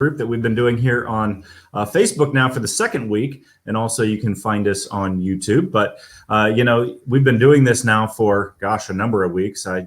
group that we've been doing here on Facebook now for the second week. And also you can find us on YouTube. But, we've been doing this now for, a number of weeks. I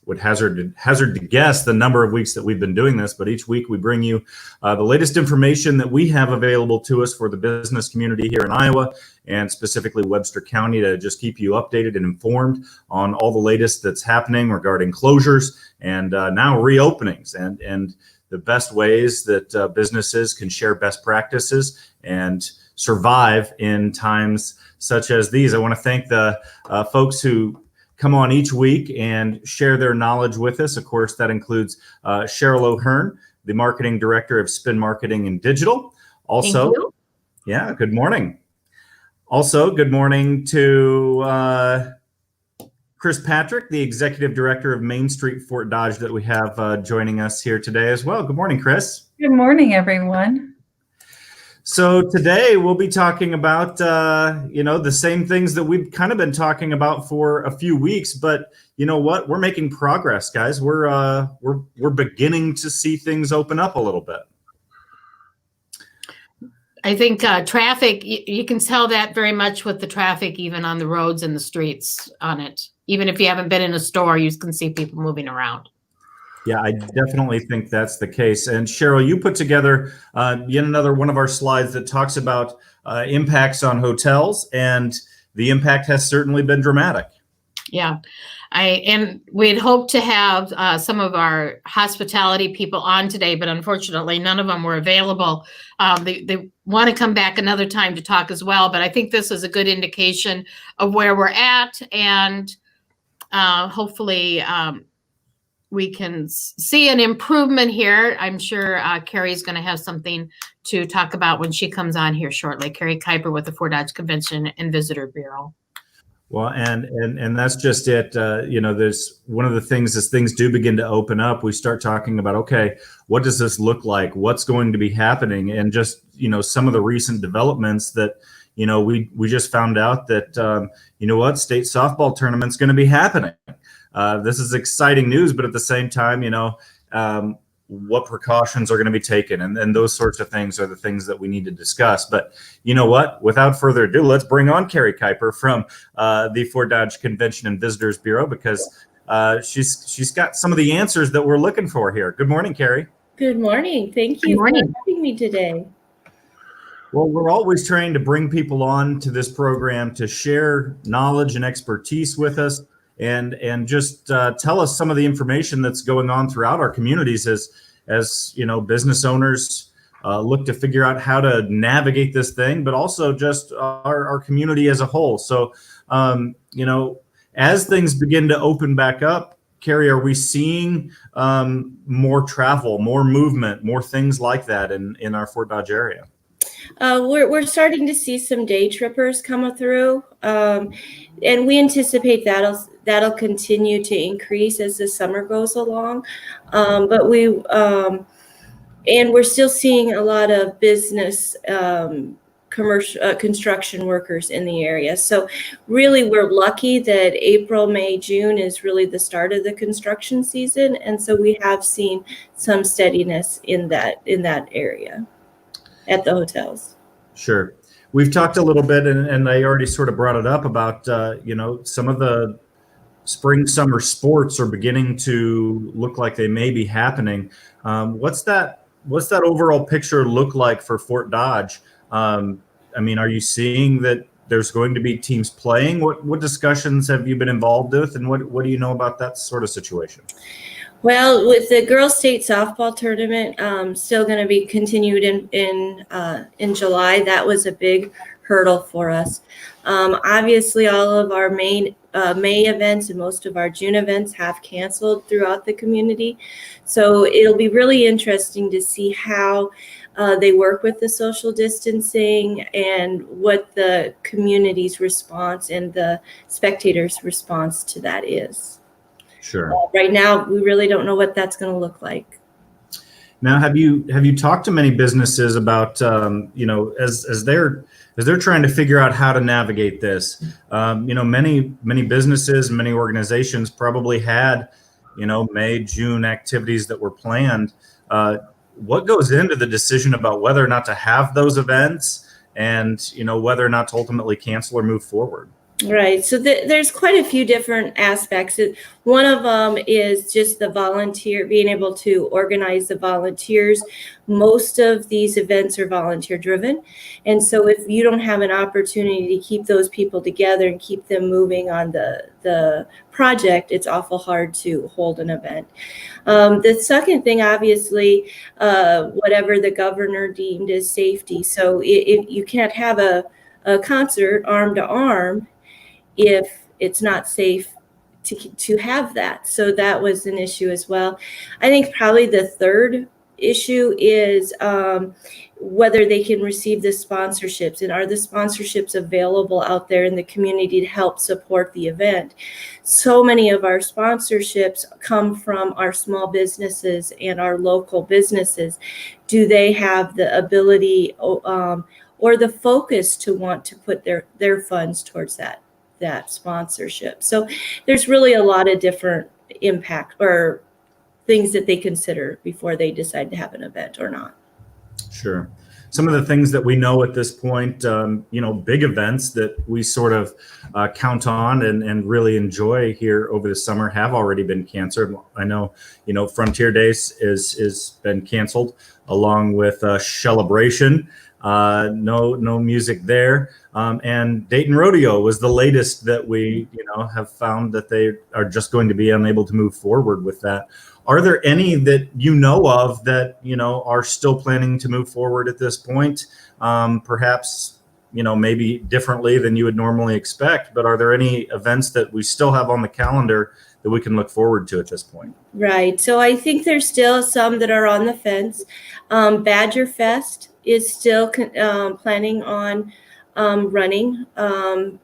would hazard to guess the number of weeks that we've been doing this, but each week we bring you the latest information that we have available to us for the business community here in Iowa and specifically Webster County to just keep you updated and informed on all the latest that's happening regarding closures and now reopenings and the best ways that businesses can share best practices and survive in times such as these. I want to thank the folks who come on each week and share their knowledge with us. Of course, that includes Cheryl O'Hearn, the Marketing Director of Spin Marketing and Digital. Also, good morning. Also, good morning to Chris Patrick, the Executive Director of Main Street Fort Dodge that we have joining us here today as well. Good morning, Chris. Good morning, everyone. So today we'll be talking about, the same things that we've kind of been talking about for a few weeks. But you know what? We're making progress, guys. We're beginning to see things open up a little bit. I think traffic, you can tell that very much with the traffic, even on the roads and the streets on it. Even if you haven't been in a store, you can see people moving around. Yeah, I definitely think that's the case. And Cheryl, you put together yet another one of our slides that talks about impacts on hotels, and the impact has certainly been dramatic. Yeah, and we'd hoped to have some of our hospitality people on today, but unfortunately none of them were available. They want to come back another time to talk as well, but I think this is a good indication of where we're at, and hopefully we can see an improvement here. I'm sure Carrie's going to have something to talk about when she comes on here shortly. Carrie Kuiper with the Fort Dodge Convention and Visitor Bureau. Well, and that's just it. There's one of the things as things do begin to open up, we start talking about, okay, what does this look like? What's going to be happening? And just, some of the recent developments that, we just found out that, state softball tournament's going to be happening. This is exciting news, but at the same time, what precautions are going to be taken and those sorts of things are the things that we need to discuss. But you know what? Without further ado, let's bring on Carrie Kuiper from the Fort Dodge Convention and Visitors Bureau because she's got some of the answers that we're looking for here. Good morning, Carrie. Good morning. Thank you for having me today. Well, we're always trying to bring people on to this program to share knowledge and expertise with us. And just tell us some of the information that's going on throughout our communities as business owners look to figure out how to navigate this thing, but also just our community as a whole. So, as things begin to open back up, Carrie, are we seeing more travel, more movement, more things like that in our Fort Dodge area? We're starting to see some day trippers come through, and we anticipate that'll continue to increase as the summer goes along. But we're still seeing a lot of business commercial construction workers in the area. So really, we're lucky that April, May, June is really the start of the construction season, and so we have seen some steadiness in that area at the hotels. Sure. We've talked a little bit, and I already sort of brought it up about, some of the spring, summer sports are beginning to look like they may be happening. What's that overall picture look like for Fort Dodge? Are you seeing that there's going to be teams playing? What discussions have you been involved with, and what do you know about that sort of situation? Well, with the girls' state softball tournament still going to be continued in July, that was a big hurdle for us. Obviously, all of our main May events and most of our June events have canceled throughout the community. So it'll be really interesting to see how they work with the social distancing and what the community's response and the spectators' response to that is. Sure. Right now, we really don't know what that's going to look like. Now, have you talked to many businesses about as they're trying to figure out how to navigate this? Many businesses and many organizations probably had May, June activities that were planned. what goes into the decision about whether or not to have those events, and whether or not to ultimately cancel or move forward? Right. So there's quite a few different aspects. One of them is just the volunteer, being able to organize the volunteers. Most of these events are volunteer driven. And so if you don't have an opportunity to keep those people together and keep them moving on the project, it's awful hard to hold an event. The second thing, obviously, whatever the governor deemed as safety. So if you can't have a concert arm to arm if it's not safe to have that. So that was an issue as well. I think probably the third issue is whether they can receive the sponsorships, and are the sponsorships available out there in the community to help support the event. So many of our sponsorships come from our small businesses and our local businesses. Do they have the ability or the focus to want to put their funds towards that sponsorship? So there's really a lot of different impact or things that they consider before they decide to have an event or not. Sure. Some of the things that we know at this point, big events that we sort of count on and really enjoy here over the summer have already been canceled. I know, Frontier Days is been canceled, along with Celebration. No music there. And Dayton Rodeo was the latest that we, have found that they are just going to be unable to move forward with that. Are there any that you know of that, are still planning to move forward at this point? Perhaps, maybe differently than you would normally expect, but are there any events that we still have on the calendar that we can look forward to at this point? Right. So I think there's still some that are on the fence. Badger Fest is still planning on running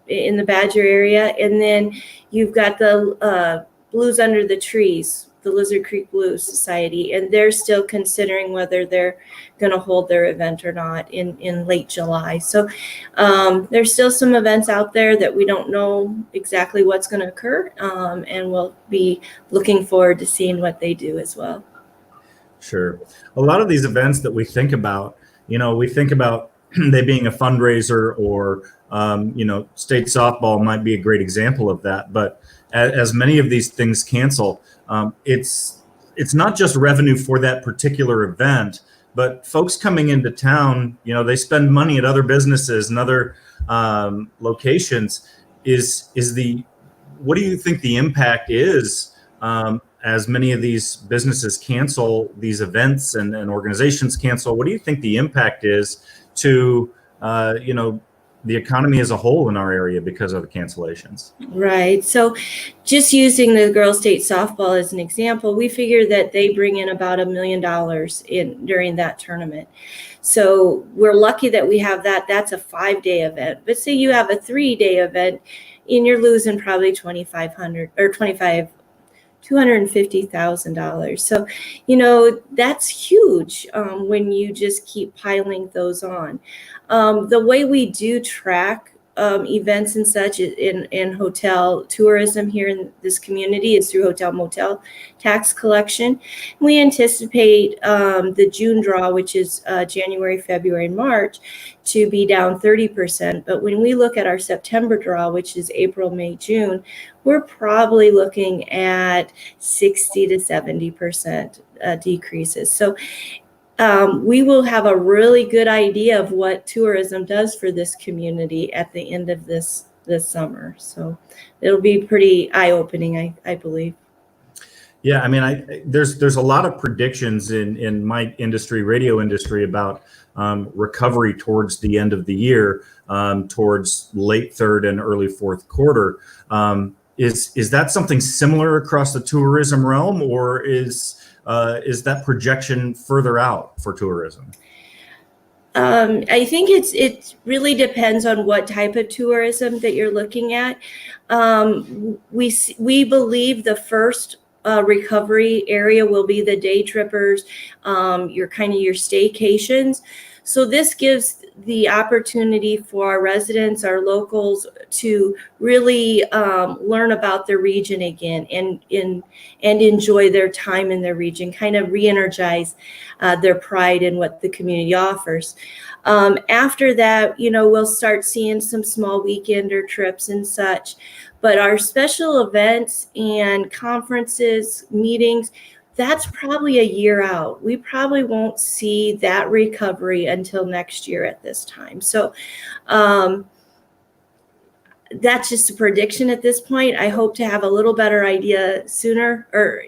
in the Badger area. And then you've got the Blues Under the Trees, the Lizard Creek Blues Society, and they're still considering whether they're going to hold their event or not in late July. So there's still some events out there that we don't know exactly what's going to occur, and we'll be looking forward to seeing what they do as well. Sure. A lot of these events that we think about, they being a fundraiser, or state softball might be a great example of that. But as many of these things cancel, it's not just revenue for that particular event, but folks coming into town, they spend money at other businesses and other locations. What do you think the impact is as many of these businesses cancel these events and organizations cancel? What do you think the impact is to the economy as a whole in our area because of the cancellations? Right. So just using the girls state softball as an example, we figure that they bring in about $1 million during that tournament. So we're lucky that we have that. That's a 5-day event. But say you have a 3-day event and you're losing probably $250,000. So, that's huge when you just keep piling those on. The way we do track events and such in hotel tourism here in this community is through hotel motel tax collection. We anticipate the June draw, which is January, February, and March, to be down 30%. But when we look at our September draw, which is April, May, June, we're probably looking at 60 to 70% decreases. So we will have a really good idea of what tourism does for this community at the end of this summer. So it'll be pretty eye-opening, I believe. Yeah, I mean, there's a lot of predictions in my industry, radio industry, about recovery towards the end of the year, towards late third and early fourth quarter. Is that something similar across the tourism realm, or is that projection further out for tourism? I think it really depends on what type of tourism that you're looking at. We believe the first recovery area will be the day trippers, your staycations. So this gives the opportunity for our residents, our locals, to really learn about their region again and enjoy their time in their region, kind of re-energize their pride in what the community offers. After that, we'll start seeing some small weekender trips and such. But our special events and conferences, meetings, that's probably a year out. We probably won't see that recovery until next year at this time. So that's just a prediction at this point. I hope to have a little better idea sooner, or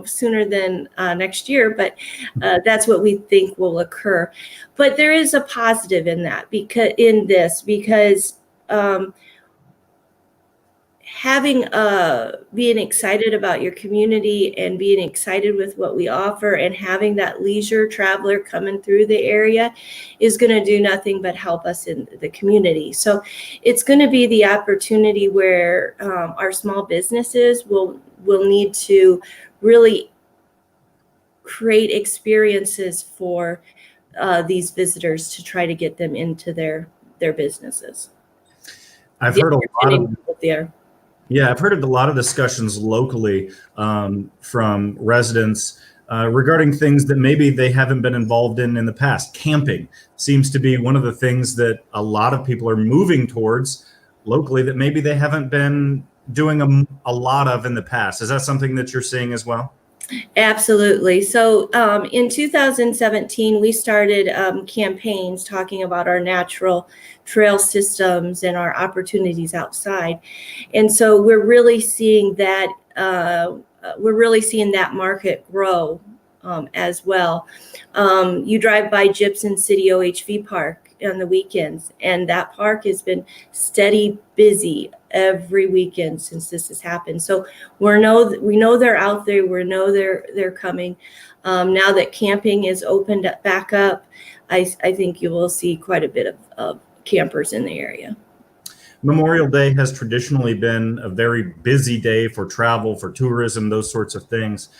sooner than next year, but that's what we think will occur. But there is a positive in that, because having being excited about your community and being excited with what we offer, and having that leisure traveler coming through the area is going to do nothing but help us in the community. So it's going to be the opportunity where our small businesses will need to really create experiences for these visitors to try to get them into their businesses. I've heard a lot of there. Yeah, I've heard of a lot of discussions locally from residents regarding things that maybe they haven't been involved in the past. Camping seems to be one of the things that a lot of people are moving towards locally that maybe they haven't been doing a lot of in the past. Is that something that you're seeing as well? Absolutely. So in 2017, we started campaigns talking about our natural trail systems and our opportunities outside. And so we're really seeing that market grow as well. You drive by Gibson City OHV Park on the weekends, and that park has been steady busy every weekend since this has happened. So we know they're out there. We know they're coming. Now that camping is opened back up, I think you will see quite a bit of campers in the area. Memorial Day has traditionally been a very busy day for travel, for tourism, those sorts of things.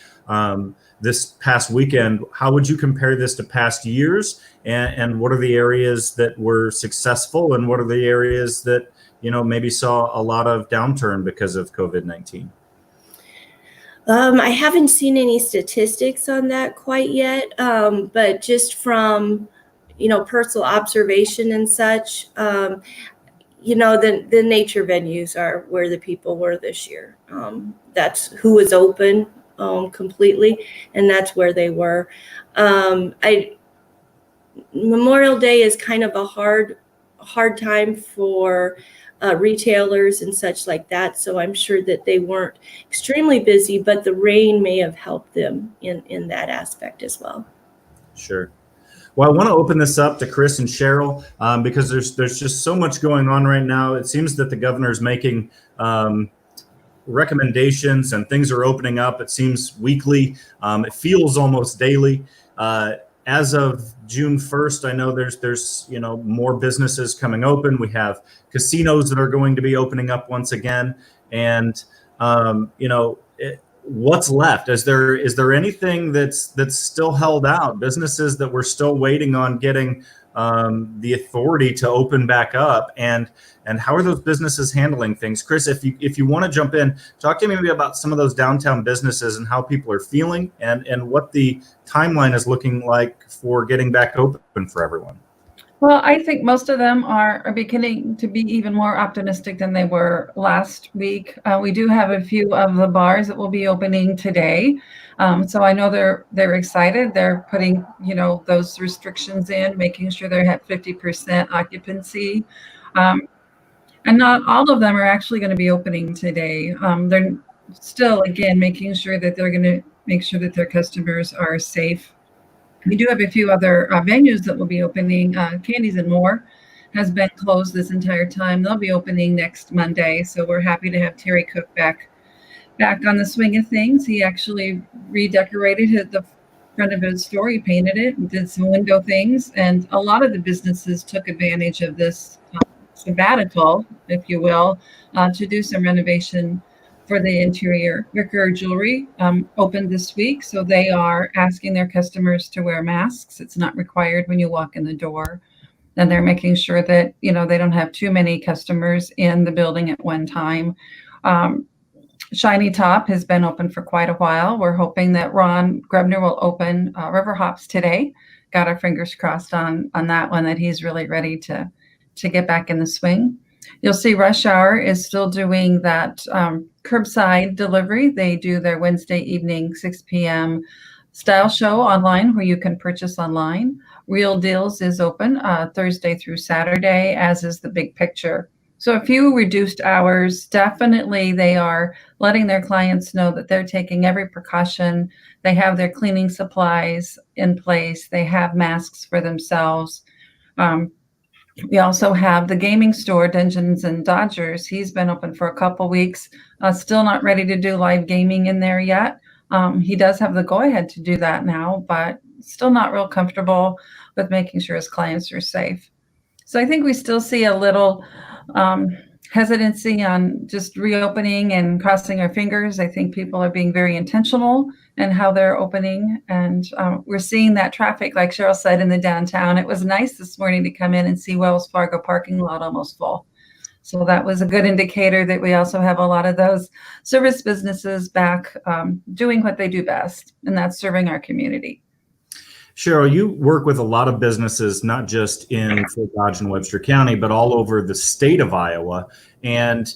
This past weekend, how would you compare this to past years? And what are the areas that were successful, and what are the areas that maybe saw a lot of downturn because of COVID-19? I haven't seen any statistics on that quite yet, but just from personal observation and such, the nature venues are where the people were this year. That's who was open completely, and that's where they were. Memorial Day is kind of a hard time for retailers and such like that. So I'm sure that they weren't extremely busy, but the rain may have helped them in that aspect as well. Sure. Well, I want to open this up to Chris and Cheryl because there's just so much going on right now. It seems that the governor is making recommendations and things are opening up. It seems weekly. It feels almost daily. As of June 1st, I know there's more businesses coming open. We have casinos that are going to be opening up once again, and what's left? Is there anything that's still held out? Businesses that we're still waiting on getting the authority to open back up, and how are those businesses handling things? Chris, if you want to jump in, talk to me maybe about some of those downtown businesses and how people are feeling, and what the timeline is looking like for getting back open for everyone. Well, I think most of them are beginning to be even more optimistic than they were last week. We do have a few of the bars that will be opening today. So I know they're excited. They're putting, those restrictions in, making sure they're at 50% occupancy. And not all of them are actually going to be opening today. They're still, again, making sure that they're going to make sure that their customers are safe. We do have a few other venues that will be opening. Candies and More has been closed this entire time. They'll be opening next Monday. So we're happy to have Terry Cook back on the swing of things. He actually redecorated the front of his store. He painted it and did some window things. And a lot of the businesses took advantage of this sabbatical, if you will, to do some renovation for the interior. Wicker Jewelry opened this week, so they are asking their customers to wear masks. It's not required when you walk in the door. and they're making sure that, they don't have too many customers in the building at one time. Shiny Top has been open for quite a while. We're hoping that Ron Grebner will open River Hops today. Got our fingers crossed on that one, that he's really ready to get back in the swing. You'll see Rush Hour is still doing that curbside delivery. They do their Wednesday evening 6 p.m. style show online where you can purchase online. Real Deals is open Thursday through Saturday, as is The Big Picture. So a few reduced hours. Definitely they are letting their clients know that they're taking every precaution. They have their cleaning supplies in place. They have masks for themselves. We also have the gaming store, Dungeons and Dodgers. He's been open for a couple weeks. Still not ready to do live gaming in there yet. He does have the go-ahead to do that now, but still not real comfortable with making sure his clients are safe. So I think we still see a little hesitancy on just reopening and crossing our fingers. I think people are being very intentional in how they're opening, and we're seeing that traffic, like Cheryl said, in the downtown. It was nice this morning to come in and see Wells Fargo parking lot almost full. So that was a good indicator that we also have a lot of those service businesses back doing what they do best, and that's serving our community. Cheryl, you work with a lot of businesses, not just in Fort Dodge and Webster County, but all over the state of Iowa. And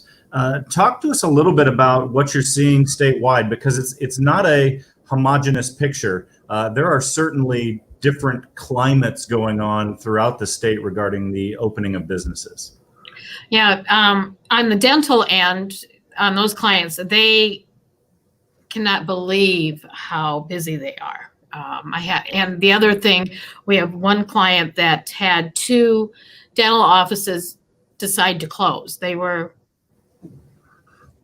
talk to us a little bit about what you're seeing statewide, because it's not a homogeneous picture. There are certainly different climates going on throughout the state regarding the opening of businesses. Yeah, on the dental end, on those clients, they cannot believe how busy they are. And the other thing, we have one client that had 2 dental offices decide to close. They were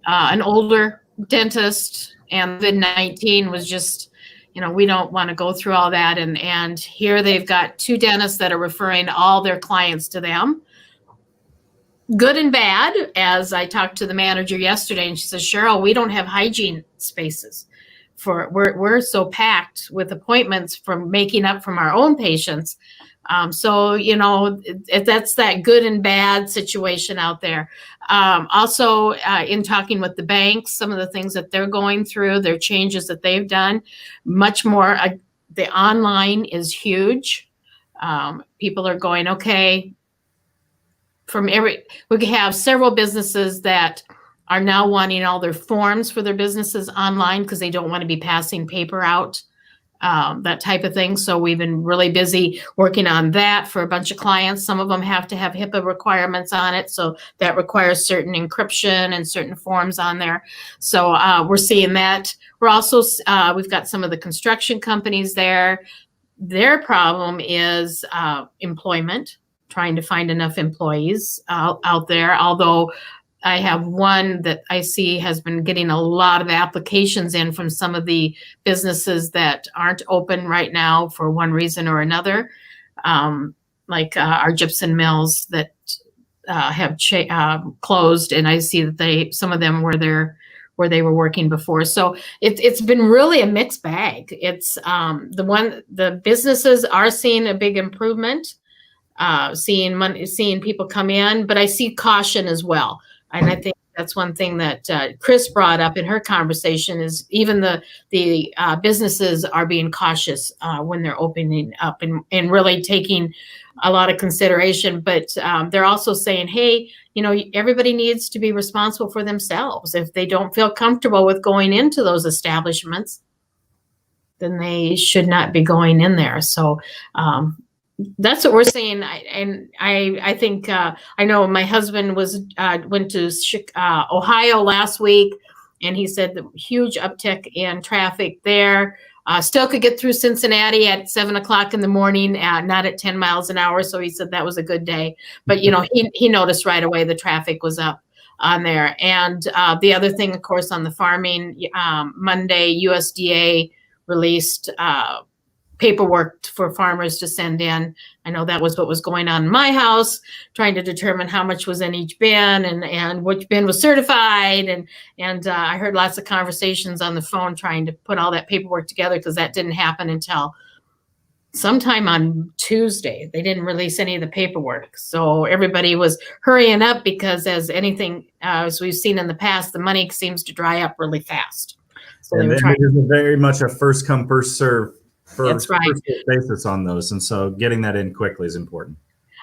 an older dentist, and COVID-19 was just, we don't want to go through all that. And here they've got 2 dentists that are referring all their clients to them. Good and bad, as I talked to the manager yesterday, and she says, Cheryl, we don't have hygiene spaces. We're so packed with appointments from making up from our own patients. So, that's that good and bad situation out there. Also, in talking with the banks, some of the things that they're going through, their changes that they've done, much more. The online is huge. People are going, okay, we have several businesses that are now wanting all their forms for their businesses online because they don't want to be passing paper out, that type of thing. So we've been really busy working on that for a bunch of clients. Some of them have to have HIPAA requirements on it. So that requires certain encryption and certain forms on there. So we're seeing that. We're also, we've got some of the construction companies there. Their problem is employment, trying to find enough employees out there. Although I have one that I see has been getting a lot of applications in from some of the businesses that aren't open right now for one reason or another, like our gypsum mills that have closed, and I see that some of them were there where they were working before. So it's been really a mixed bag. It's the businesses are seeing a big improvement, seeing people come in, but I see caution as well. And I think that's one thing that Chris brought up in her conversation is even the businesses are being cautious when they're opening up and really taking a lot of consideration. But they're also saying, hey, everybody needs to be responsible for themselves. If they don't feel comfortable with going into those establishments, then they should not be going in there. So that's what we're seeing. I think I know my husband went to Ohio last week, and he said the huge uptick in traffic there. Still could get through Cincinnati at 7 o'clock in the morning, not at 10 miles an hour. So he said that was a good day. But he noticed right away the traffic was up on there. And the other thing, of course, on the farming, Monday USDA released paperwork for farmers to send in. I know that was what was going on in my house, trying to determine how much was in each bin and which bin was certified. And I heard lots of conversations on the phone trying to put all that paperwork together because that didn't happen until sometime on Tuesday. They didn't release any of the paperwork. So everybody was hurrying up because as we've seen in the past, the money seems to dry up really fast. So they And were then trying. it is very much a first come, first serve That's right. basis on those. And so getting that in quickly is important.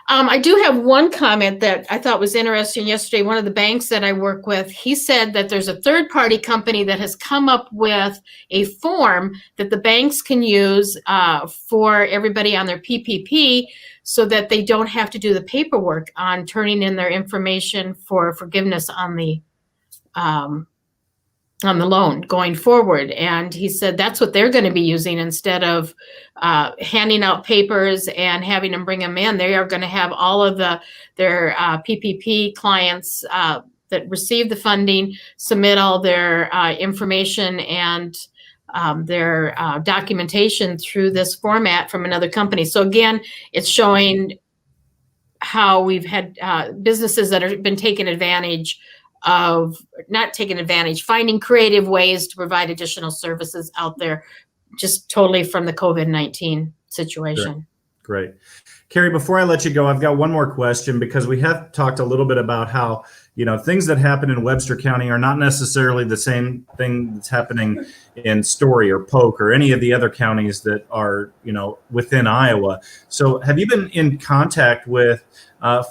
I do have one comment that I thought was interesting yesterday. One of the banks that I work with, he said that there's a third-party company that has come up with a form that the banks can use for everybody on their PPP so that they don't have to do the paperwork on turning in their information for forgiveness on the loan going forward. And he said that's what they're going to be using instead of handing out papers and having them bring them in. They are going to have all of their PPP clients that receive the funding submit all their information and their documentation through this format from another company. So again, it's showing how we've had businesses that have been taken advantage of, not taking advantage, finding creative ways to provide additional services out there, just totally from the COVID-19 situation. Great. Carrie, before I let you go, I've got one more question because we have talked a little bit about how, things that happen in Webster County are not necessarily the same thing that's happening in Story or Polk or any of the other counties that are, within Iowa. So have you been in contact with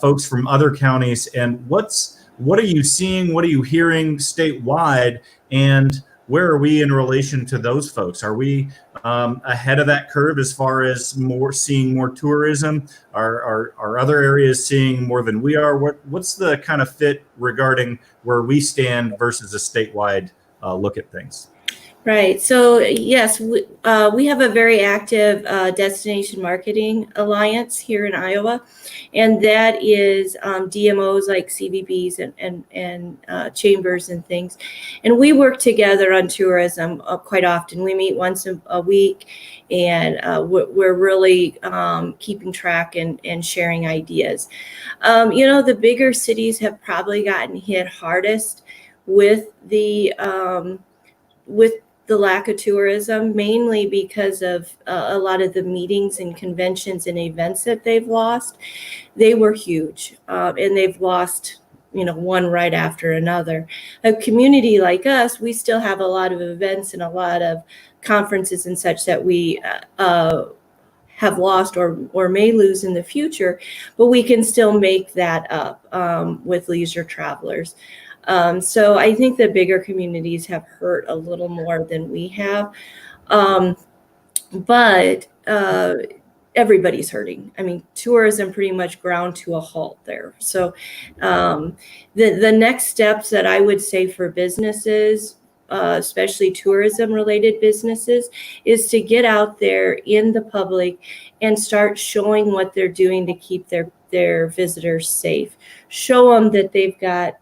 folks from other counties, and what are you seeing? What are you hearing statewide? And where are we in relation to those folks? Are we ahead of that curve as far as seeing more tourism? Are other areas seeing more than we are? What's the kind of fit regarding where we stand versus a statewide look at things? Right. So yes, we have a very active destination marketing alliance here in Iowa, and that is DMOs like CVBs and chambers and things, and we work together on tourism quite often. We meet once a week, and we're really keeping track and sharing ideas. The bigger cities have probably gotten hit hardest with the lack of tourism, mainly because of a lot of the meetings and conventions and events that they've lost. They were huge, and they've lost, one right after another. A community like us, we still have a lot of events and a lot of conferences and such that we have lost or may lose in the future, but we can still make that up with leisure travelers. So I think the bigger communities have hurt a little more than we have. But everybody's hurting. I mean, tourism pretty much ground to a halt there. So the next steps that I would say for businesses, especially tourism related businesses, is to get out there in the public and start showing what they're doing to keep their visitors safe. Show them that they've got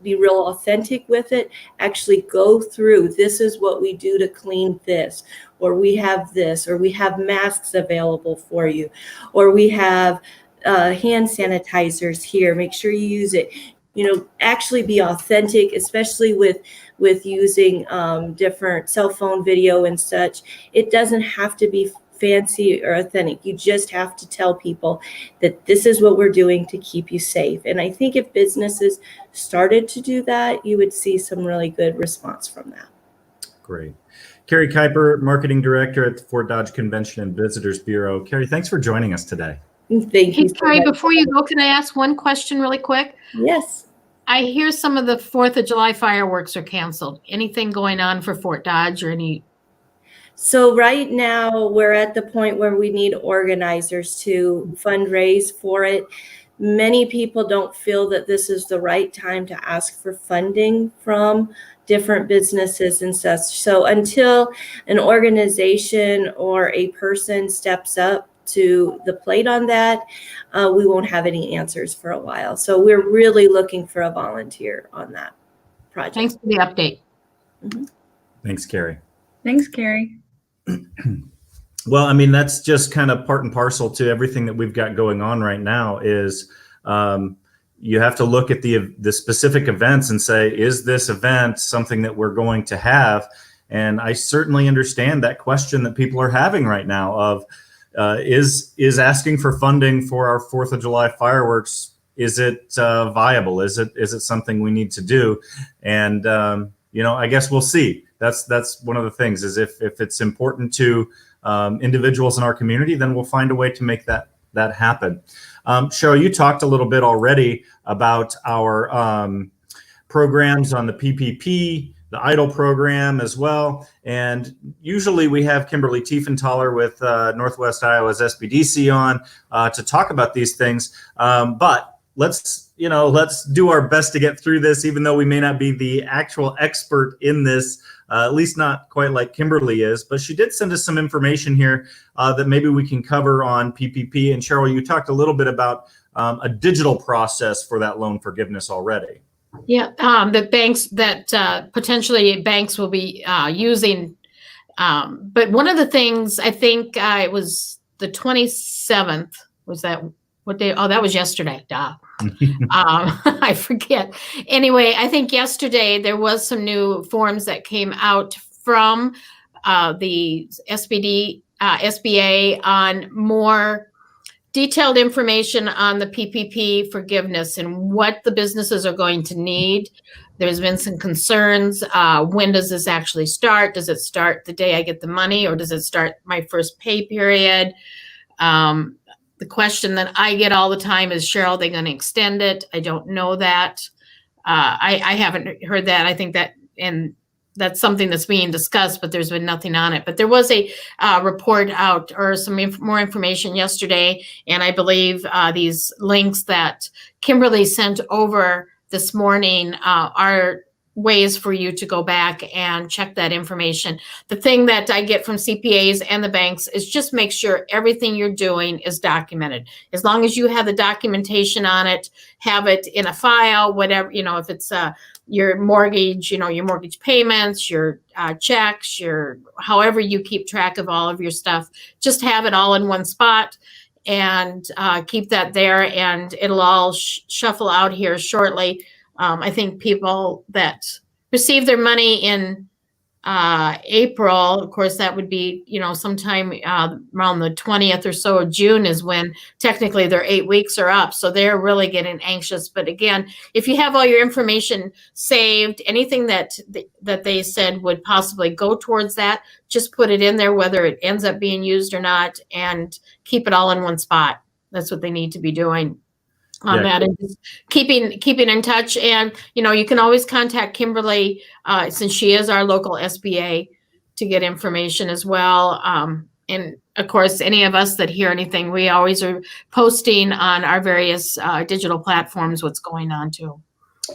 be real authentic with it. Actually go through, this is what we do to clean this, or we have this, or we have masks available for you, or we have hand sanitizers here. Make sure you use it. Actually be authentic, especially with using different cell phone video and such. It doesn't have to be fancy or authentic. You just have to tell people that this is what we're doing to keep you safe. And I think if businesses started to do that, you would see some really good response from that. Great. Carrie Kuiper, Marketing Director at the Fort Dodge Convention and Visitors Bureau. Carrie, thanks for joining us today. Thank you. Carrie, before you go, can I ask one question really quick? Yes. I hear some of the 4th of July fireworks are canceled. Anything going on for Fort Dodge or any? So right now we're at the point where we need organizers to fundraise for it. Many people don't feel that this is the right time to ask for funding from different businesses and such. So until an organization or a person steps up to the plate on that, we won't have any answers for a while. So we're really looking for a volunteer on that project. Thanks for the update. Mm-hmm. Thanks, Carrie. Thanks, Carrie. Well, I mean, that's just kind of part and parcel to everything that we've got going on right now is you have to look at the specific events and say, is this event something that we're going to have? And I certainly understand that question that people are having right now of is asking for funding for our 4th of July fireworks, is it viable? Is it something we need to do? And I guess we'll see. That's one of the things is if it's important to individuals in our community, then we'll find a way to make that happen. Cheryl, you talked a little bit already about our programs on the PPP, the EIDL program as well. And usually we have Kimberly Tiefenthaler with Northwest Iowa's SBDC on to talk about these things. But let's do our best to get through this, even though we may not be the actual expert in this, at least not quite like Kimberly is. But she did send us some information here that maybe we can cover on PPP. And Cheryl, you talked a little bit about a digital process for that loan forgiveness already. Yeah, the banks that potentially banks will be using. But one of the things, I think it was the 27th, was that what day? Oh, that was yesterday. Duh. I forget. Anyway, I think yesterday there was some new forms that came out from the SBA on more detailed information on the PPP forgiveness and what the businesses are going to need. There's been some concerns. When does this actually start? Does it start the day I get the money, or does it start my first pay period? The question that I get all the time is, Cheryl, they going to extend it? I don't know that. I haven't heard that. I think that, and that's something that's being discussed, but there's been nothing on it. But there was a report out, or some more information yesterday, and I believe these links that Kimberly sent over this morning are ways for you to go back and check that information. The thing that I get from CPAs and the banks is just make sure everything you're doing is documented. As long as you have the documentation on it, have it in a file, whatever, if it's your mortgage, your mortgage payments, your checks, your however you keep track of all of your stuff, just have it all in one spot and keep that there, and it'll all shuffle out here shortly. I think people that receive their money in April, of course, that would be, sometime around the 20th or so of June is when technically their 8 weeks are up. So they're really getting anxious. But again, if you have all your information saved, anything that they said would possibly go towards that, just put it in there, whether it ends up being used or not, and keep it all in one spot. That's what they need to be doing on that, and just keeping in touch. And you can always contact Kimberly since she is our local SBA to get information as well. And of course, any of us that hear anything, we always are posting on our various digital platforms what's going on too.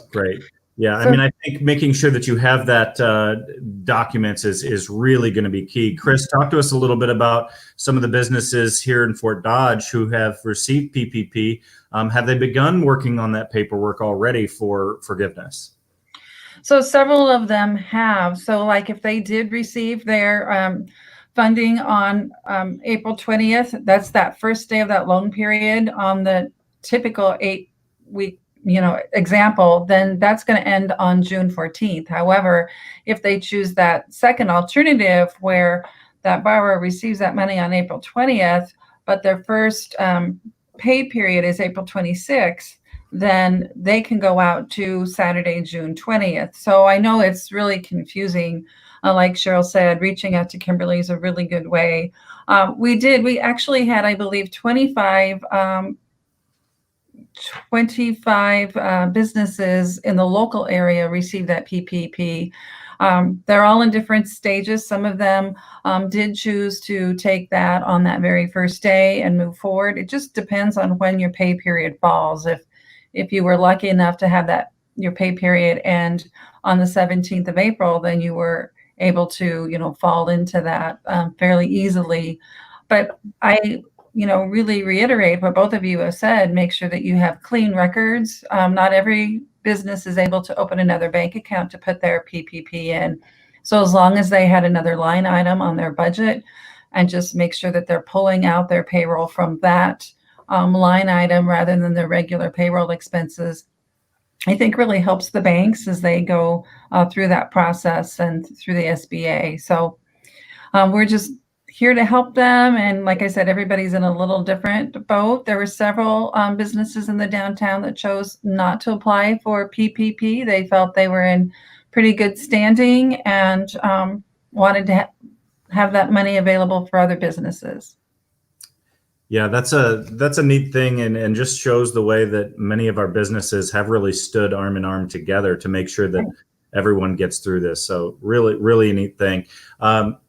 Great. Yeah, I think making sure that you have that documents is really going to be key. Chris, talk to us a little bit about some of the businesses here in Fort Dodge who have received PPP. Have they begun working on that paperwork already for forgiveness? So several of them have. So like if they did receive their funding on April 20th, that's that first day of that loan period on the typical 8-week example, then that's going to end on June 14th. However, if they choose that second alternative where that borrower receives that money on April 20th, but their first pay period is April 26th, then they can go out to Saturday, June 20th. So I know it's really confusing. Like Cheryl said, reaching out to Kimberly is a really good way. We actually had, I believe, 25 businesses in the local area receive that PPP. They're all in different stages. Some of them did choose to take that on that very first day and move forward. It just depends on when your pay period falls. If you were lucky enough to have your pay period end on the 17th of April, then you were able to, fall into that fairly easily. But I really reiterate what both of you have said. Make sure that you have clean records. Not every business is able to open another bank account to put their PPP in. So as long as they had another line item on their budget, and just make sure that they're pulling out their payroll from that line item rather than their regular payroll expenses, I think really helps the banks as they go through that process and through the SBA. So we're just here to help them. And like I said, everybody's in a little different boat. There were several businesses in the downtown that chose not to apply for PPP. They felt they were in pretty good standing and wanted to have that money available for other businesses. Yeah, that's a neat thing, and just shows the way that many of our businesses have really stood arm in arm together to make sure that everyone gets through this. So really a neat thing.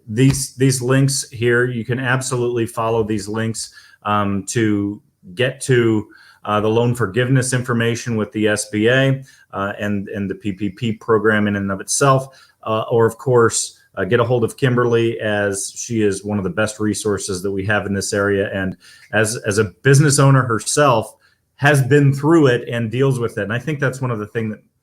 These links here, you can absolutely follow these links to get to the loan forgiveness information with the SBA and the PPP program in and of itself, or of course, get a hold of Kimberly, as she is one of the best resources that we have in this area. And as a business owner herself, has been through it and deals with it. And I think that's one of the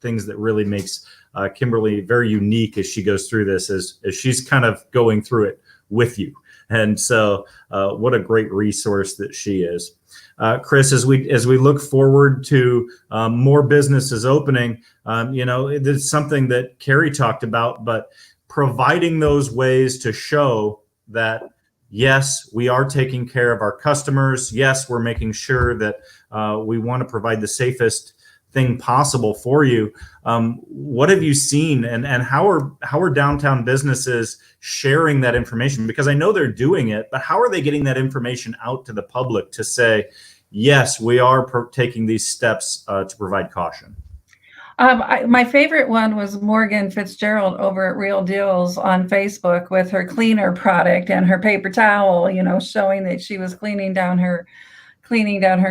things that really makes Kimberly very unique as she goes through this, is she's kind of going through it with you. And so what a great resource that she is. Chris, as we look forward to more businesses opening, it's something that Carrie talked about, but providing those ways to show that, yes, we are taking care of our customers. Yes, we're making sure that we want to provide the safest thing possible for you. What have you seen, and how are downtown businesses sharing that information? Because I know they're doing it, but how are they getting that information out to the public to say, yes, we are taking these steps to provide caution? My favorite one was Morgan Fitzgerald over at Real Deals on Facebook with her cleaner product and her paper towel, showing that she was cleaning down her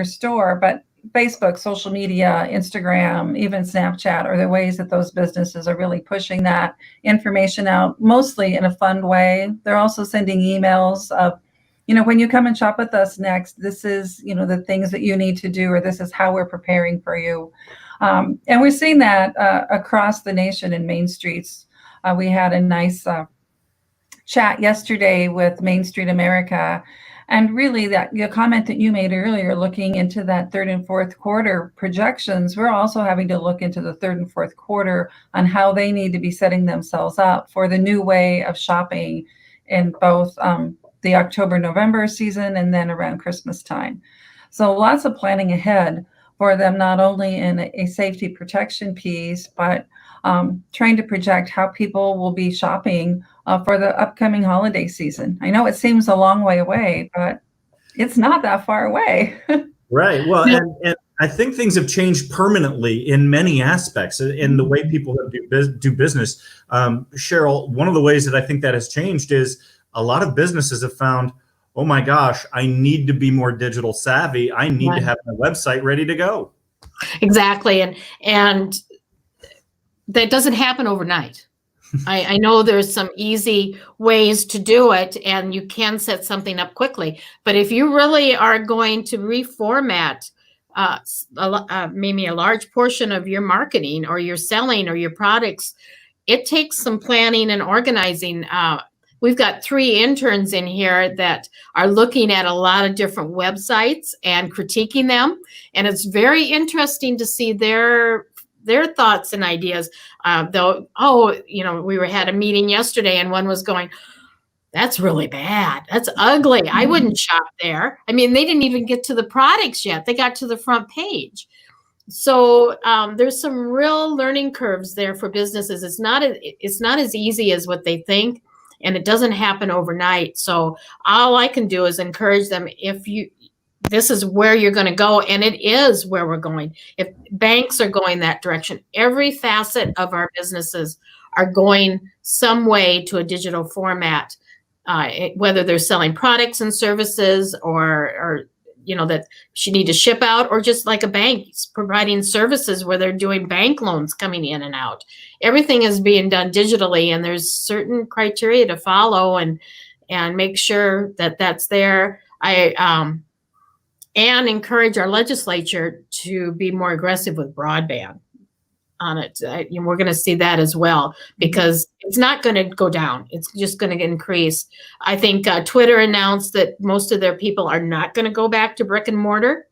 store. But Facebook, social media, Instagram, even Snapchat are the ways that those businesses are really pushing that information out, mostly in a fun way. They're also sending emails of, when you come and shop with us next, this is, the things that you need to do, or this is how we're preparing for you. And we're seeing that across the nation in Main Streets. We had a nice chat yesterday with Main Street America. And really, that the comment that you made earlier, looking into that third and fourth quarter projections, we're also having to look into the third and fourth quarter on how they need to be setting themselves up for the new way of shopping in both the October-November season and then around Christmas time. So lots of planning ahead for them, not only in a safety protection piece, but trying to project how people will be shopping for the upcoming holiday season. I know it seems a long way away, but it's not that far away. Right. Well, and I think things have changed permanently in many aspects in the way people do business. Cheryl, one of the ways that I think that has changed is a lot of businesses have found, oh my gosh, I need to be more digital savvy. I need to have my website ready to go. Exactly. And that doesn't happen overnight. I know there's some easy ways to do it, and you can set something up quickly. But if you really are going to reformat maybe a large portion of your marketing or your selling or your products, it takes some planning and organizing. We've got 3 interns in here that are looking at a lot of different websites and critiquing them. And it's very interesting to see their thoughts and ideas. We had a meeting yesterday and one was going, that's really bad. That's ugly. I wouldn't shop there. I mean, they didn't even get to the products yet. They got to the front page. So there's some real learning curves there for businesses. It's not as easy as what they think. And it doesn't happen overnight. So all I can do is encourage them, this is where you're going to go, and it is where we're going. If banks are going that direction, every facet of our businesses are going some way to a digital format, whether they're selling products and services or that you need to ship out, or just like a bank providing services where they're doing bank loans coming in and out. Everything is being done digitally, and there's certain criteria to follow and make sure that that's there. And encourage our legislature to be more aggressive with broadband on it. We're going to see that as well, because it's not going to go down. It's just going to increase. I think Twitter announced that most of their people are not going to go back to brick and mortar.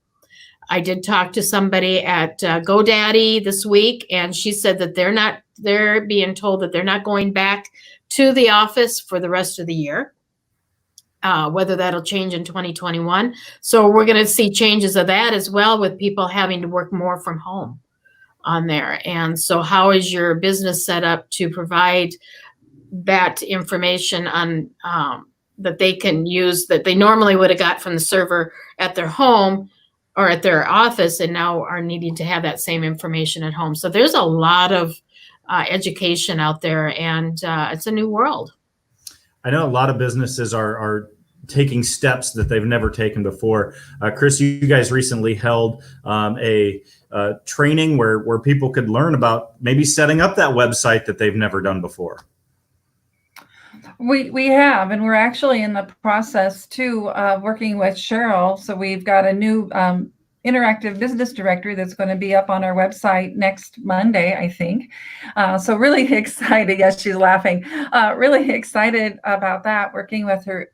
I did talk to somebody at GoDaddy this week, and she said that they're being told that they're not going back to the office for the rest of the year. Whether that'll change in 2021. So we're going to see changes of that as well, with people having to work more from home on there. And so how is your business set up to provide that information on that they can use that they normally would have got from the server at their home or at their office, and now are needing to have that same information at home. So there's a lot of education out there, and it's a new world. I know a lot of businesses are taking steps that they've never taken before. Chris, you guys recently held a training where people could learn about maybe setting up that website that they've never done before. We have, and we're actually in the process too, working with Cheryl. So we've got a new interactive business directory that's going to be up on our website next Monday, I think. So really excited. Yes, she's laughing. Really excited about that, working with her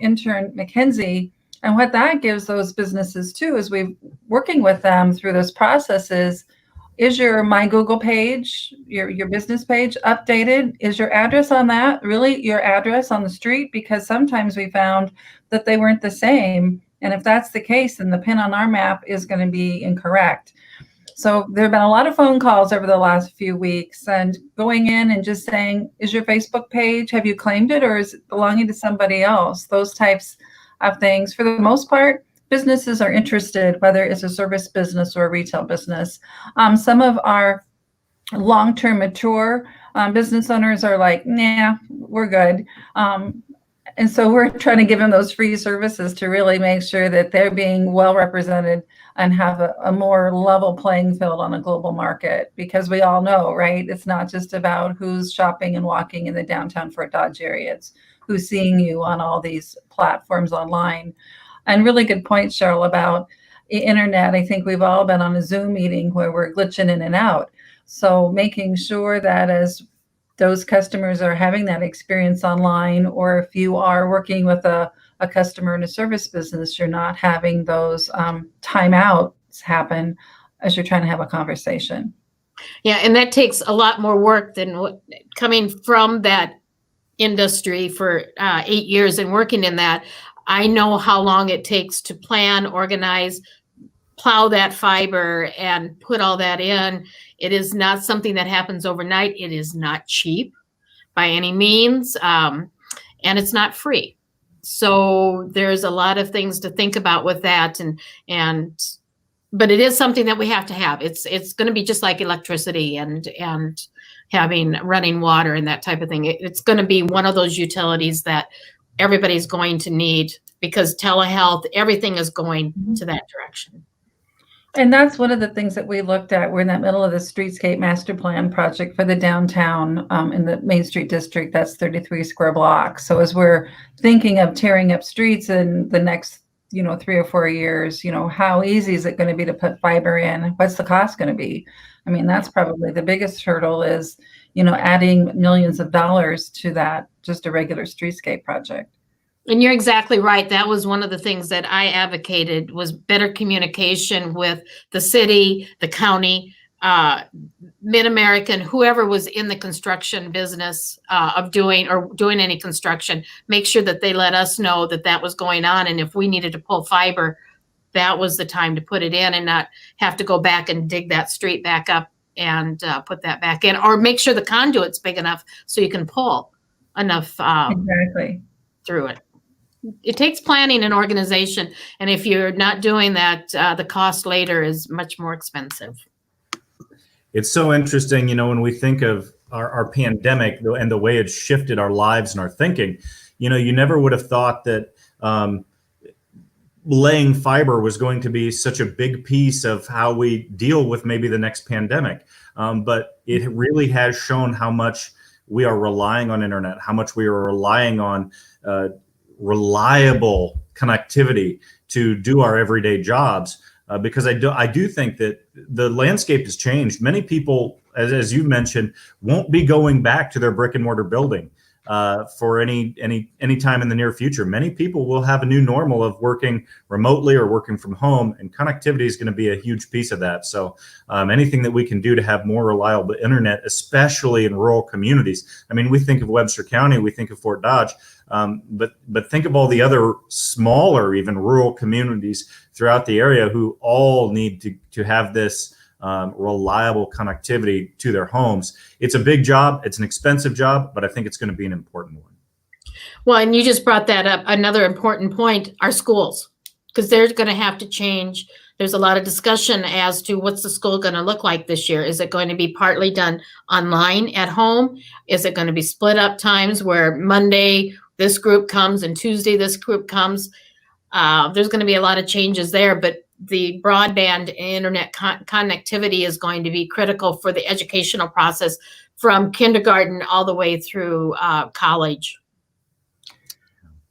intern, Mackenzie. And what that gives those businesses too, is we're working with them through this process is your My Google page, your business page updated? Is your address on that really your address on the street? Because sometimes we found that they weren't the same. And if that's the case, then the pin on our map is going to be incorrect. So there have been a lot of phone calls over the last few weeks, and going in and just saying, is your Facebook page, have you claimed it, or is it belonging to somebody else? Those types of things. For the most part, businesses are interested, whether it's a service business or a retail business. Some of our long-term mature business owners are like, nah, we're good. And so we're trying to give them those free services to really make sure that they're being well represented and have a more level playing field on a global market, because we all know, right? It's not just about who's shopping and walking in the downtown Fort Dodge area. It's who's seeing you on all these platforms online. And really good point, Cheryl, about the internet. I think we've all been on a Zoom meeting where we're glitching in and out. So making sure that as those customers are having that experience online, or if you are working with a customer in a service business, you're not having those timeouts happen as you're trying to have a conversation. Yeah, and that takes a lot more work than coming from that industry for 8 years and working in that. I know how long it takes to plan, organize, plow that fiber, and put all that in. It is not something that happens overnight. It is not cheap by any means, and it's not free. So there's a lot of things to think about with that, but it is something that we have to have. It's going to be just like electricity and having running water and that type of thing. It's going to be one of those utilities that everybody's going to need, because telehealth, everything is going to that direction. And that's one of the things that we looked at. We're in the middle of the Streetscape Master Plan project for the downtown in the Main Street District. That's 33 square blocks. So as we're thinking of tearing up streets in the next, 3 or 4 years, how easy is it going to be to put fiber in? What's the cost going to be? I mean, that's probably the biggest hurdle is, adding millions of dollars to that, just a regular streetscape project. And you're exactly right. That was one of the things that I advocated, was better communication with the city, the county, Mid-American, whoever was in the construction business of doing any construction. Make sure that they let us know that was going on. And if we needed to pull fiber, that was the time to put it in, and not have to go back and dig that street back up and put that back in, or make sure the conduit's big enough so you can pull enough Exactly. through it. It takes planning and organization, and if you're not doing that, the cost later is much more expensive. It's so interesting, when we think of our pandemic and the way it's shifted our lives and our thinking, you never would have thought that laying fiber was going to be such a big piece of how we deal with maybe the next pandemic. But it really has shown how much we are relying on internet, how much we are relying on reliable connectivity to do our everyday jobs, because I do think that the landscape has changed. Many people, as you mentioned, won't be going back to their brick and mortar building. for any time in the near future. Many people will have a new normal of working remotely or working from home, and connectivity is going to be a huge piece of that. So anything that we can do to have more reliable internet, especially in rural communities. I mean, we think of Webster County, we think of Fort Dodge, but think of all the other smaller, even rural communities throughout the area who all need to have this reliable connectivity to their homes. It's a big job. It's an expensive job, but I think it's going to be an important one. Well, and you just brought that up. Another important point, our schools, because they're going to have to change. There's a lot of discussion as to what's the school going to look like this year. Is it going to be partly done online at home? Is it going to be split up times where Monday this group comes and Tuesday this group comes? There's going to be a lot of changes there, but the broadband internet connectivity is going to be critical for the educational process from kindergarten all the way through college.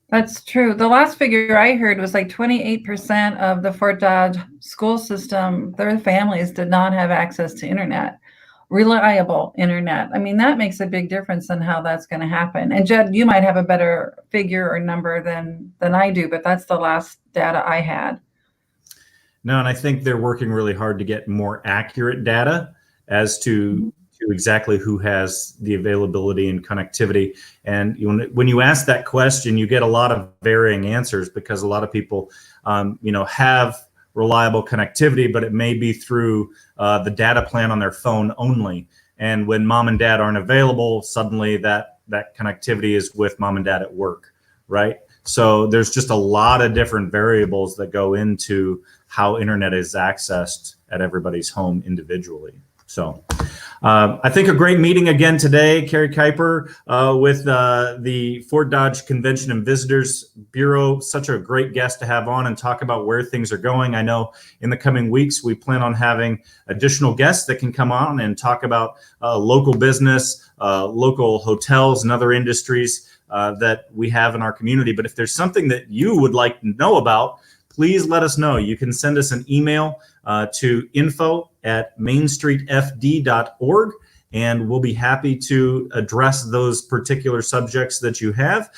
That's true. The last figure I heard was like 28% of the Fort Dodge school system, their families did not have access to internet, reliable internet. I mean, that makes a big difference in how that's going to happen. And Jed, you might have a better figure or number than I do, but that's the last data I had. No, and I think they're working really hard to get more accurate data as to exactly who has the availability and connectivity. And when you ask that question, you get a lot of varying answers because a lot of people, have reliable connectivity, but it may be through the data plan on their phone only. And when mom and dad aren't available, suddenly that connectivity is with mom and dad at work, right? So there's just a lot of different variables that go into how internet is accessed at everybody's home individually. So I think a great meeting again today, Carrie Kuiper with the Fort Dodge Convention and Visitors Bureau. Such a great guest to have on and talk about where things are going. I know in the coming weeks, we plan on having additional guests that can come on and talk about local business, local hotels and other industries that we have in our community. But if there's something that you would like to know about, please let us know. You can send us an email to info@mainstreetfd.org, and we'll be happy to address those particular subjects that you have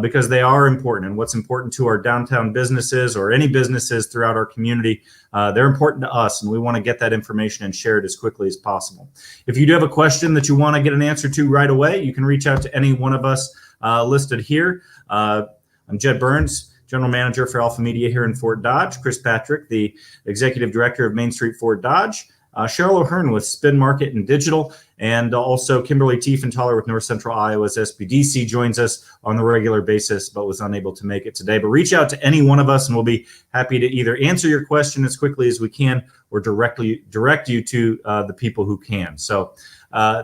because they are important. And what's important to our downtown businesses or any businesses throughout our community, they're important to us, and we want to get that information and share it as quickly as possible. If you do have a question that you want to get an answer to right away, you can reach out to any one of us listed here. I'm Jed Burns, General Manager for Alpha Media here in Fort Dodge. Chris Patrick, the Executive Director of Main Street Fort Dodge. Cheryl O'Hearn with Spin Market and Digital. And also Kimberly Tiefenthaler with North Central Iowa's SBDC joins us on a regular basis, but was unable to make it today. But reach out to any one of us and we'll be happy to either answer your question as quickly as we can or directly direct you to the people who can. So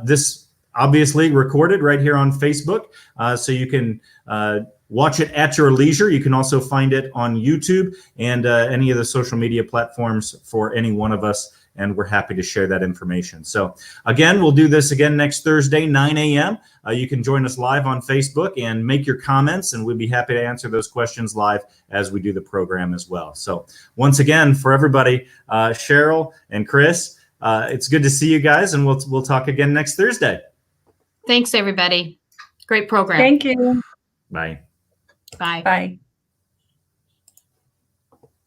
this obviously recorded right here on Facebook, so you can watch it at your leisure. You can also find it on YouTube and any of the social media platforms for any one of us, and we're happy to share that information. So again, we'll do this again next Thursday, 9 a.m. You can join us live on Facebook and make your comments, and we'd be happy to answer those questions live as we do the program as well. So once again, for everybody, Cheryl and Chris, it's good to see you guys, and we'll talk again next Thursday. Thanks, everybody. Great program. Thank you. Bye. Bye. Bye.